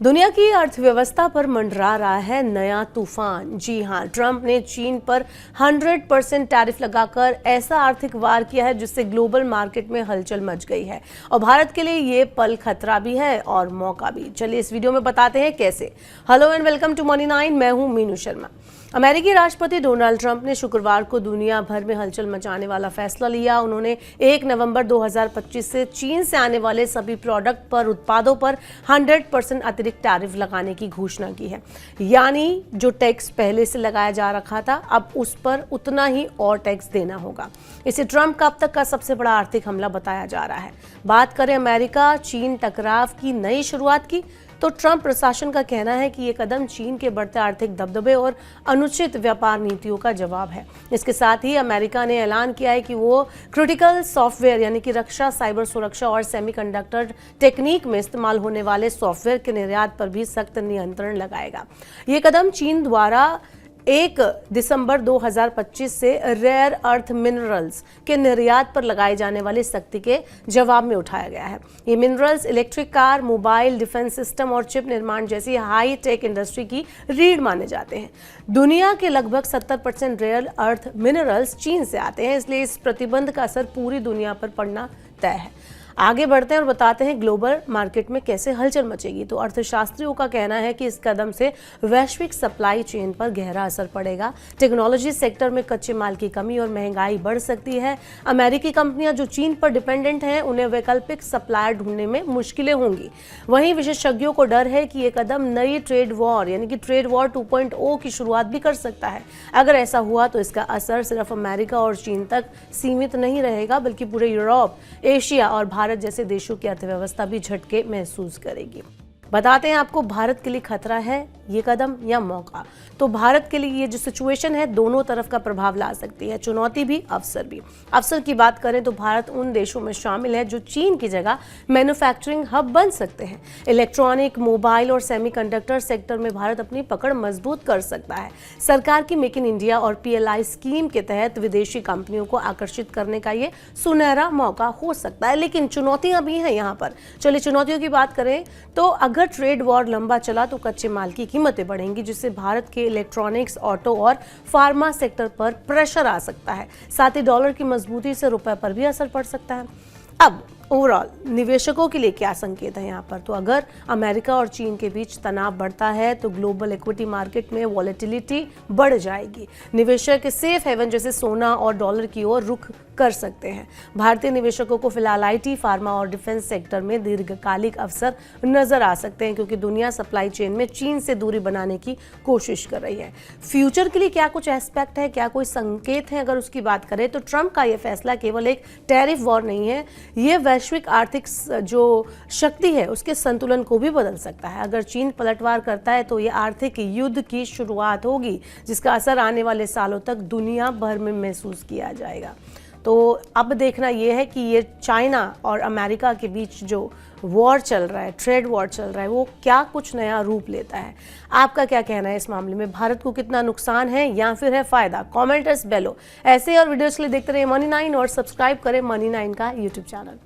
दुनिया की अर्थव्यवस्था पर मंडरा रहा है नया तूफान। जी हां, ट्रंप ने चीन पर 100% टैरिफ लगाकर ऐसा आर्थिक वार किया है जिससे ग्लोबल मार्केट में हलचल मच गई है और भारत के लिए ये पल खतरा भी है और मौका भी। चलिए इस वीडियो में बताते हैं कैसे। Hello and welcome to money 9। मैं हूं मीनू शर्मा। अमेरिकी राष्ट्रपति डोनाल्ड ट्रंप ने शुक्रवार को दुनिया भर में हलचल मचाने वाला फैसला लिया। उन्होंने 1 नवंबर 2025 से चीन से आने वाले सभी प्रोडक्ट पर उत्पादों पर 100% अतिरिक्त टैरिफ लगाने की घोषणा की है। यानी जो टैक्स पहले से लगाया जा रखा था, अब उस पर उतना ही और टैक्स देना होगा। इसे ट्रंप का अब तक का सबसे बड़ा आर्थिक हमला बताया जा रहा है। बात करें अमेरिका चीन टकराव की नई शुरुआत की, तो ट्रंप प्रशासन का कहना है कि ये कदम चीन के बढ़ते आर्थिक दबदबे और अनुचित व्यापार नीतियों का जवाब है। इसके साथ ही अमेरिका ने ऐलान किया है कि वो क्रिटिकल सॉफ्टवेयर यानी कि रक्षा, साइबर सुरक्षा और सेमीकंडक्टर टेक्निक में इस्तेमाल होने वाले सॉफ्टवेयर के निर्यात पर भी सख्त नियंत्रण लगाएगा। ये कदम चीन द्वारा 1 दिसंबर 2025 से रेयर अर्थ मिनरल्स के निर्यात पर लगाए जाने वाली सख्ती के जवाब में उठाया गया है। ये minerals electric car, mobile, defence system और चिप निर्माण जैसी हाई टेक इंडस्ट्री की रीढ़ माने जाते हैं। दुनिया के लगभग 70% रेयर अर्थ मिनरल्स चीन से आते हैं, इसलिए इस प्रतिबंध का असर पूरी दुनिया पर पड़ना तय है। आगे बढ़ते हैं और बताते हैं ग्लोबल मार्केट में कैसे हलचल मचेगी। तो अर्थशास्त्रियों का कहना है कि इस कदम से वैश्विक सप्लाई चेन पर गहरा असर पड़ेगा। टेक्नोलॉजी सेक्टर में कच्चे माल की कमी और महंगाई बढ़ सकती है। अमेरिकी कंपनियां जो चीन पर डिपेंडेंट हैं, उन्हें वैकल्पिक सप्लायर ढूंढने में मुश्किलें होंगी। वहीं विशेषज्ञों को डर है कि ये कदम नई ट्रेड वॉर यानी कि ट्रेड वॉर 2.0 की शुरुआत भी कर सकता है। अगर ऐसा हुआ तो इसका असर सिर्फ अमेरिका और चीन तक सीमित नहीं रहेगा, बल्कि पूरे यूरोप, एशिया और भारत जैसे देशों की अर्थव्यवस्था भी झटके महसूस करेगी। बताते हैं आपको भारत के लिए खतरा है ये कदम या मौका। तो भारत के लिए ये जो सिचुएशन है दोनों तरफ का प्रभाव ला सकती है, चुनौती भी अवसर भी। अवसर की बात करें तो भारत उन देशों में शामिल है जो चीन की जगह मैन्युफैक्चरिंग हब बन सकते हैं। इलेक्ट्रॉनिक, मोबाइल और सेमीकंडक्टर सेक्टर में भारत अपनी पकड़ मजबूत कर सकता है। सरकार की मेक इन इंडिया और PLI स्कीम के तहत विदेशी कंपनियों को आकर्षित करने का ये सुनहरा मौका हो सकता है, लेकिन चुनौतियां भी हैं यहाँ पर। चलिए चुनौतियों की बात करें तो अगर ट्रेड वॉर लंबा चला तो कच्चे माल की कीमतें बढ़ेंगी, जिससे भारत के इलेक्ट्रॉनिक्स, ऑटो और फार्मा सेक्टर पर प्रेशर आ सकता है। साथ ही डॉलर की मजबूती से रुपए पर भी असर पड़ सकता है। अब ओवरऑल निवेशकों के लिए क्या संकेत है यहाँ पर? तो अगर अमेरिका और चीन के बीच तनाव बढ़ता है तो ग्लोबल इक्विटी मार्केट में वॉलेटिलिटी बढ़ जाएगी। निवेशक सेफ हेवन जैसे सोना और डॉलर की ओर रुख कर सकते हैं। भारतीय निवेशकों को फिलहाल IT, फार्मा और डिफेंस सेक्टर में दीर्घकालिक अवसर नजर आ सकते हैं, क्योंकि दुनिया सप्लाई चेन में चीन से दूरी बनाने की कोशिश कर रही है। फ्यूचर के लिए क्या कुछ एस्पेक्ट है, क्या कोई संकेत है? अगर उसकी बात करें तो ट्रंप का यह फैसला केवल एक टैरिफ वॉर नहीं है, ये वैश्विक आर्थिक जो शक्ति है उसके संतुलन को भी बदल सकता है। अगर चीन पलटवार करता है तो ये आर्थिक युद्ध की शुरुआत होगी, जिसका असर आने वाले सालों तक दुनिया भर में महसूस किया जाएगा। तो अब देखना यह है कि ये चाइना और अमेरिका के बीच जो वॉर चल रहा है, ट्रेड वॉर चल रहा है, वो क्या कुछ नया रूप लेता है। आपका क्या कहना है इस मामले में? भारत को कितना नुकसान है या फिर है फायदा? कमेंट्स बेलो। ऐसे और वीडियोस के लिए देखते रहिए मनी 9 और सब्सक्राइब करें मनी 9 का YouTube चैनल।